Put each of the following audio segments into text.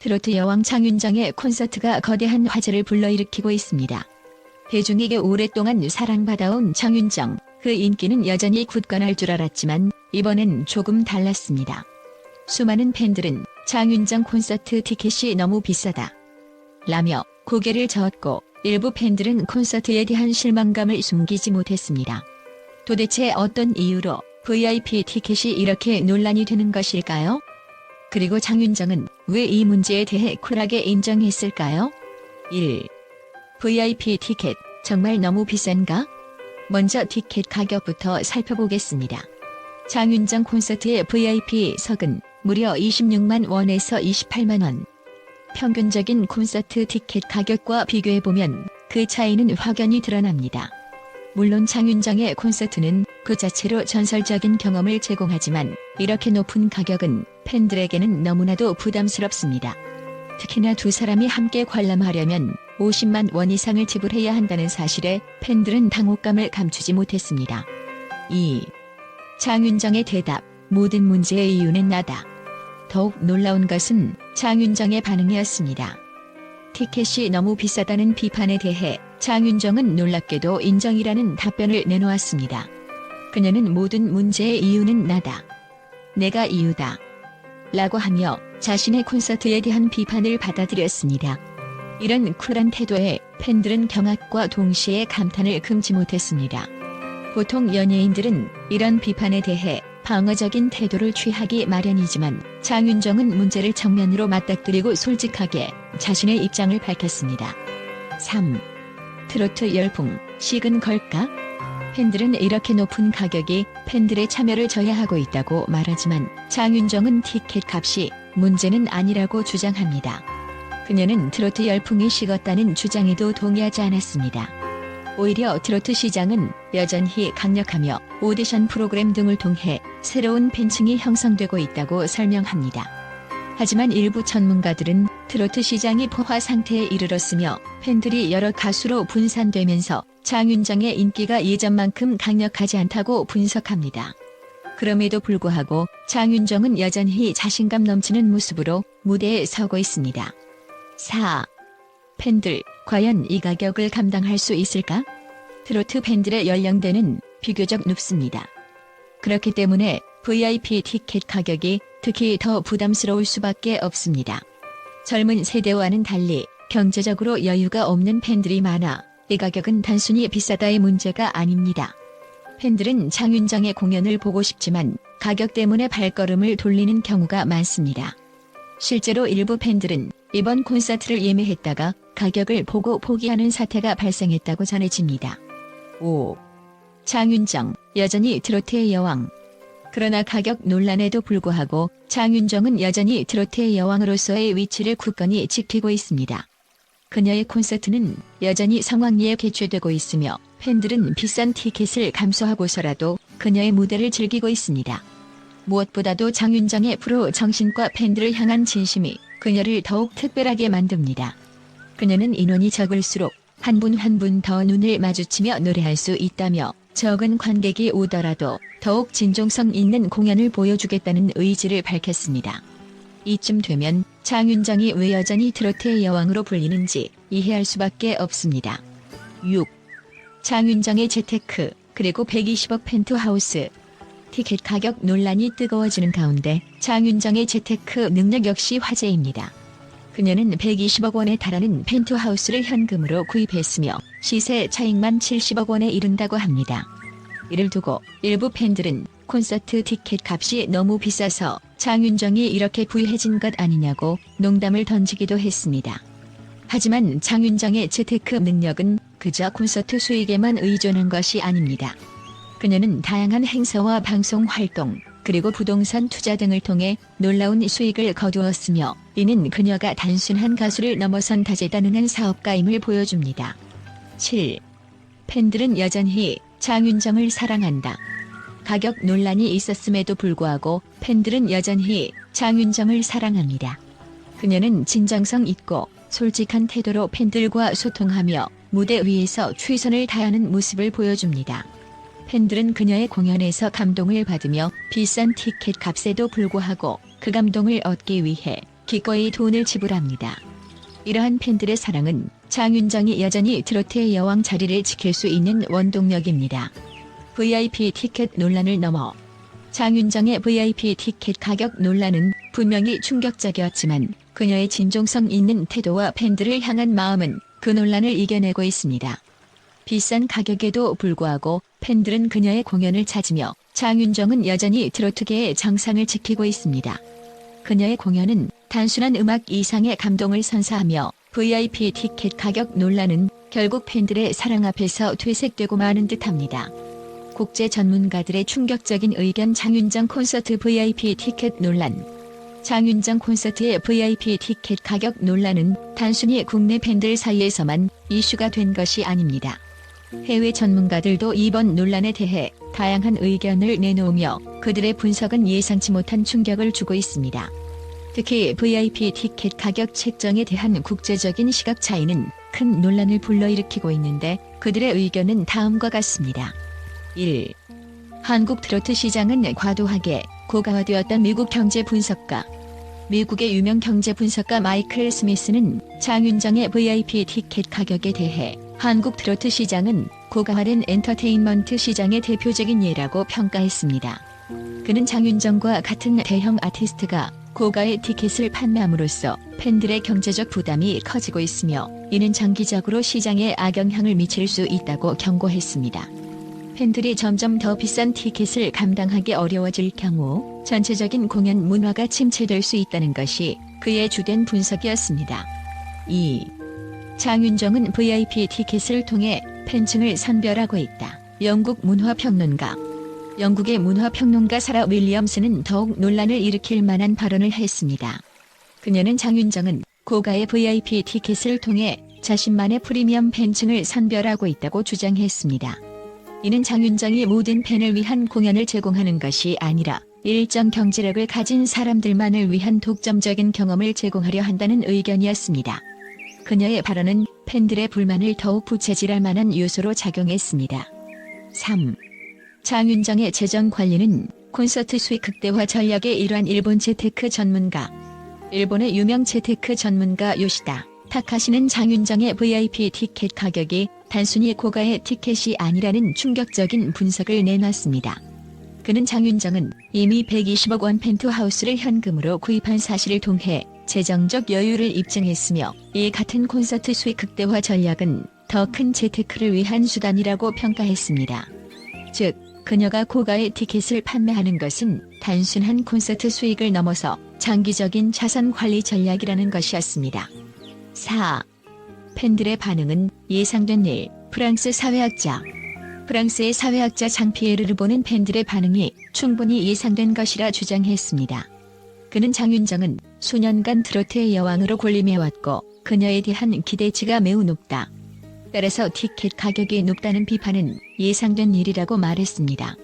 트로트 여왕 장윤정의 콘서트가 거대한 화제를 불러일으키고 있습니다. 대중에게 오랫동안 사랑받아온 장윤정, 그 인기는 여전히 굳건할 줄 알았지만 이번엔 조금 달랐습니다. 수많은 팬들은 장윤정 콘서트 티켓이 너무 비싸다 라며 고개를 저었고, 일부 팬들은 콘서트에 대한 실망감을 숨기지 못했습니다. 도대체 어떤 이유로 VIP 티켓이 이렇게 논란이 되는 것일까요? 그리고 장윤정은 왜 이 문제에 대해 쿨하게 인정했을까요? 1. VIP 티켓 정말 너무 비싼가? 먼저 티켓 가격부터 살펴보겠습니다. 장윤정 콘서트의 VIP석은 무려 26만 원에서 28만 원. 평균적인 콘서트 티켓 가격과 비교해보면 그 차이는 확연히 드러납니다. 물론 장윤정의 콘서트는 그 자체로 전설적인 경험을 제공하지만 이렇게 높은 가격은 팬들에게는 너무나도 부담스럽습니다. 특히나 두 사람이 함께 관람하려면 50만 원 이상을 지불해야 한다는 사실에 팬들은 당혹감을 감추지 못했습니다. 2. 장윤정의 대답, 모든 문제의 이유는 나다. 더욱 놀라운 것은 장윤정의 반응이었습니다. 티켓이 너무 비싸다는 비판에 대해 장윤정은 놀랍게도 인정이라는 답변을 내놓았습니다. 그녀는 모든 문제의 이유는 나다. 내가 이유다. 라고 하며 자신의 콘서트에 대한 비판을 받아들였습니다. 이런 쿨한 태도에 팬들은 경악과 동시에 감탄을 금치 못했습니다. 보통 연예인들은 이런 비판에 대해 방어적인 태도를 취하기 마련이지만 장윤정은 문제를 정면으로 맞닥뜨리고 솔직하게 자신의 입장을 밝혔습니다. 3. 트로트 열풍, 식은 걸까? 팬들은 이렇게 높은 가격이 팬들의 참여를 저해하고 있다고 말하지만 장윤정은 티켓 값이 문제는 아니라고 주장합니다. 그녀는 트로트 열풍이 식었다는 주장에도 동의하지 않았습니다. 오히려 트로트 시장은 여전히 강력하며 오디션 프로그램 등을 통해 새로운 팬층이 형성되고 있다고 설명합니다. 하지만 일부 전문가들은 트로트 시장이 포화 상태에 이르렀으며 팬들이 여러 가수로 분산되면서 장윤정의 인기가 예전만큼 강력하지 않다고 분석합니다. 그럼에도 불구하고 장윤정은 여전히 자신감 넘치는 모습으로 무대에 서고 있습니다. 4. 팬들, 과연 이 가격을 감당할 수 있을까? 트로트 팬들의 연령대는 비교적 높습니다. 그렇기 때문에 VIP 티켓 가격이 특히 더 부담스러울 수밖에 없습니다. 젊은 세대와는 달리 경제적으로 여유가 없는 팬들이 많아 이 가격은 단순히 비싸다의 문제가 아닙니다. 팬들은 장윤정의 공연을 보고 싶지만 가격 때문에 발걸음을 돌리는 경우가 많습니다. 실제로 일부 팬들은 이번 콘서트를 예매했다가 가격을 보고 포기하는 사태가 발생했다고 전해집니다. 5. 장윤정, 여전히 트로트의 여왕. 그러나 가격 논란에도 불구하고 장윤정은 여전히 트로트의 여왕으로서의 위치를 굳건히 지키고 있습니다. 그녀의 콘서트는 여전히 성황리에 개최되고 있으며 팬들은 비싼 티켓을 감수하고서라도 그녀의 무대를 즐기고 있습니다. 무엇보다도 장윤정의 프로 정신과 팬들을 향한 진심이 그녀를 더욱 특별하게 만듭니다. 그녀는 인원이 적을수록 한 분 한 분 더 눈을 마주치며 노래할 수 있다며 적은 관객이 오더라도 더욱 진정성 있는 공연을 보여주겠다는 의지를 밝혔습니다. 이쯤 되면 장윤정이 왜 여전히 트로트의 여왕으로 불리는지 이해할 수밖에 없습니다. 6. 장윤정의 재테크, 그리고 120억 펜트하우스. 티켓 가격 논란이 뜨거워지는 가운데 장윤정의 재테크 능력 역시 화제입니다. 그녀는 120억 원에 달하는 펜트하우스를 현금으로 구입했으며 시세 차익만 70억 원에 이른다고 합니다. 이를 두고 일부 팬들은 콘서트 티켓 값이 너무 비싸서 장윤정이 이렇게 부유해진 것 아니냐고 농담을 던지기도 했습니다. 하지만 장윤정의 재테크 능력은 그저 콘서트 수익에만 의존한 것이 아닙니다. 그녀는 다양한 행사와 방송 활동, 그리고 부동산 투자 등을 통해 놀라운 수익을 거두었으며 이는 그녀가 단순한 가수를 넘어선 다재다능한 사업가임을 보여줍니다. 7. 팬들은 여전히 장윤정을 사랑한다. 가격 논란이 있었음에도 불구하고 팬들은 여전히 장윤정을 사랑합니다. 그녀는 진정성 있고 솔직한 태도로 팬들과 소통하며 무대 위에서 최선을 다하는 모습을 보여줍니다. 팬들은 그녀의 공연에서 감동을 받으며 비싼 티켓 값에도 불구하고 그 감동을 얻기 위해 기꺼이 돈을 지불합니다. 이러한 팬들의 사랑은 장윤정이 여전히 트로트의 여왕 자리를 지킬 수 있는 원동력입니다. VIP 티켓 논란을 넘어 장윤정의 VIP 티켓 가격 논란은 분명히 충격적이었지만 그녀의 진정성 있는 태도와 팬들을 향한 마음은 그 논란을 이겨내고 있습니다. 비싼 가격에도 불구하고 팬들은 그녀의 공연을 찾으며 장윤정은 여전히 트로트계의 정상을 지키고 있습니다. 그녀의 공연은 단순한 음악 이상의 감동을 선사하며 VIP 티켓 가격 논란은 결국 팬들의 사랑 앞에서 퇴색되고 마는 듯합니다. 국제 전문가들의 충격적인 의견. 장윤정 콘서트 VIP 티켓 논란. 장윤정 콘서트의 VIP 티켓 가격 논란은 단순히 국내 팬들 사이에서만 이슈가 된 것이 아닙니다. 해외 전문가들도 이번 논란에 대해 다양한 의견을 내놓으며 그들의 분석은 예상치 못한 충격을 주고 있습니다. 특히 VIP 티켓 가격 책정에 대한 국제적인 시각 차이는 큰 논란을 불러일으키고 있는데 그들의 의견은 다음과 같습니다. 1. 한국 트로트 시장은 과도하게 고가화되었던. 미국 경제 분석가. 미국의 유명 경제 분석가 마이클 스미스는 장윤정의 VIP 티켓 가격에 대해 한국 트로트 시장은 고가화된 엔터테인먼트 시장의 대표적인 예라고 평가했습니다. 그는 장윤정과 같은 대형 아티스트가 고가의 티켓을 판매함으로써 팬들의 경제적 부담이 커지고 있으며 이는 장기적으로 시장에 악영향을 미칠 수 있다고 경고했습니다. 팬들이 점점 더 비싼 티켓을 감당하기 어려워질 경우 전체적인 공연 문화가 침체될 수 있다는 것이 그의 주된 분석이었습니다. 2. 장윤정은 VIP 티켓을 통해 팬층을 선별하고 있다. 영국 문화평론가. 영국의 문화평론가 사라 윌리엄스는 더욱 논란을 일으킬 만한 발언을 했습니다. 그녀는 장윤정은 고가의 VIP 티켓을 통해 자신만의 프리미엄 팬층을 선별하고 있다고 주장했습니다. 이는 장윤정이 모든 팬을 위한 공연을 제공하는 것이 아니라 일정 경제력을 가진 사람들만을 위한 독점적인 경험을 제공하려 한다는 의견이었습니다. 그녀의 발언은 팬들의 불만을 더욱 부채질할 만한 요소로 작용했습니다. 3. 장윤정의 재정 관리는 콘서트 수익 극대화 전략의 일환. 일본 재테크 전문가. 일본의 유명 재테크 전문가 요시다 타카시는 장윤정의 VIP 티켓 가격이 단순히 고가의 티켓이 아니라는 충격적인 분석을 내놨습니다. 그는 장윤정은 이미 120억 원 펜트하우스를 현금으로 구입한 사실을 통해 재정적 여유를 입증했으며 이 같은 콘서트 수익 극대화 전략은 더 큰 재테크를 위한 수단이라고 평가했습니다. 즉, 그녀가 고가의 티켓을 판매하는 것은 단순한 콘서트 수익을 넘어서 장기적인 자산 관리 전략이라는 것이었습니다. 4. 팬들의 반응은 예상된 일. 프랑스 사회학자. 프랑스의 사회학자 장피에르를 보는 팬들의 반응이 충분히 예상된 것이라 주장했습니다. 그는 장윤정은 수년간 트로트의 여왕으로 군림해왔고 그녀에 대한 기대치가 매우 높다. 따라서 티켓 가격이 높다는 비판은 예상된 일이라고 말했습니다.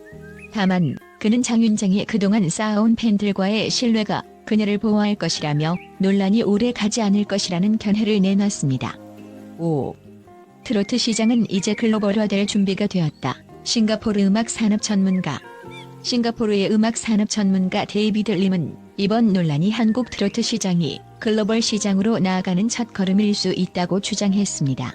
다만 그는 장윤정이 그동안 쌓아온 팬들과의 신뢰가 그녀를 보호할 것이라며 논란이 오래 가지 않을 것이라는 견해를 내놨습니다. 5. 트로트 시장은 이제 글로벌화될 준비가 되었다. 싱가포르 음악 산업 전문가. 싱가포르의 음악 산업 전문가 데이비드 림은 이번 논란이 한국 트로트 시장이 글로벌 시장으로 나아가는 첫걸음일 수 있다고 주장했습니다.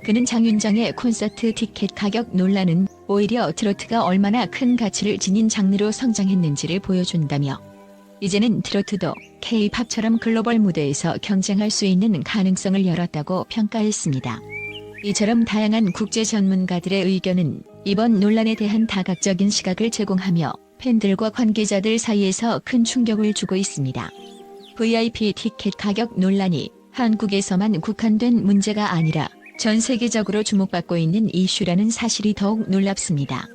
그는 장윤정의 콘서트 티켓 가격 논란은 오히려 트로트가 얼마나 큰 가치를 지닌 장르로 성장했는지를 보여준다며 이제는 트로트도 K-팝처럼 글로벌 무대에서 경쟁할 수 있는 가능성을 열었다고 평가했습니다. 이처럼 다양한 국제 전문가들의 의견은 이번 논란에 대한 다각적인 시각을 제공하며 팬들과 관계자들 사이에서 큰 충격을 주고 있습니다. VIP 티켓 가격 논란이 한국에서만 국한된 문제가 아니라 전 세계적으로 주목받고 있는 이슈라는 사실이 더욱 놀랍습니다.